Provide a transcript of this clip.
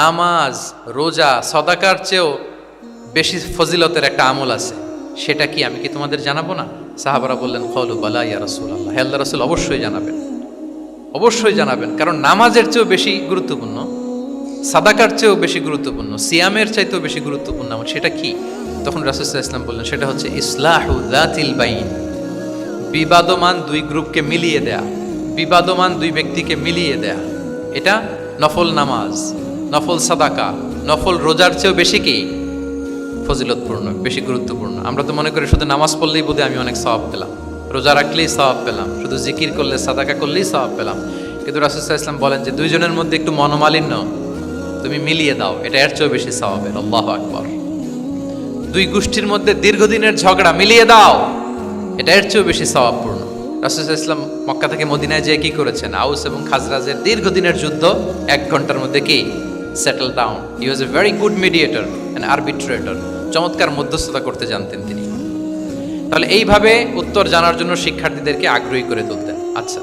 নামাজ, রোজা, সদাকার চেয়েও বেশি ফজিলতের একটা আমল আছে, সেটা কি আমি কি তোমাদের জানাবো না? সাহাবারা বললেন কওলু বালা ইয়া রাসূলুল্লাহ, হে আল্লাহর রাসূল অবশ্যই জানাবেন, অবশ্যই জানাবেন। কারণ নামাজের চেয়েও বেশি গুরুত্বপূর্ণ, সাদাকার চেয়েও বেশি গুরুত্বপূর্ণ, সিয়ামের চাইতেও বেশি গুরুত্বপূর্ণ আমল, সেটা কি? তখন রাসূল সাল্লাল্লাহু আলাইহি ওয়াসাল্লাম বললেন সেটা হচ্ছে ইসলাহু যাতিল বাইন, বিবাদমান দুই গ্রুপকে মিলিয়ে দেয়া, বিবাদমান দুই ব্যক্তিকে মিলিয়ে দেয়া। এটা নফল নামাজ, নফল সাদাকা, নফল রোজার চেয়েও বেশি কি ফজিলতপূর্ণ, বেশি গুরুত্বপূর্ণ। আমরা তো মনে করি শুধু নামাজ পড়লেই বোধহয় আমি অনেক সওয়াব পেলাম, রোজা রাখলেই সওয়াব পেলাম, শুধু জিকির করলে সাদাকা করলেই সওয়াব পেলাম। কিন্তু রাসূল সাল্লাল্লাহু আলাইহি ওয়াসাল্লাম বলেন যে দুইজনের মধ্যে একটু মনোমালিন্য তুমি মিলিয়ে দাও, এটা এর চেয়েও বেশি সওয়াবের। আল্লাহু আকবার। দুই গোষ্ঠীর মধ্যে দীর্ঘদিনের ঝগড়া মিলিয়ে দাও, এটা এর চেয়েও বেশি সওয়াবপূর্ণ। রাসূল সাল্লাল্লাহু আলাইহি ওয়াসাল্লাম মক্কা থেকে মদিনায় যেয়ে কি করেছেন? আউস এবং খাজরাজের দীর্ঘদিনের যুদ্ধ 1 ঘন্টার মধ্যে কি settle down. He was a very good mediator and arbitrator, চমৎকার মধ্যস্থতা করতে জানতেন তিনি। তাহলে এইভাবে উত্তর জানার জন্য শিক্ষার্থীদেরকে আগ্রহী করে তুলতেন। আচ্ছা,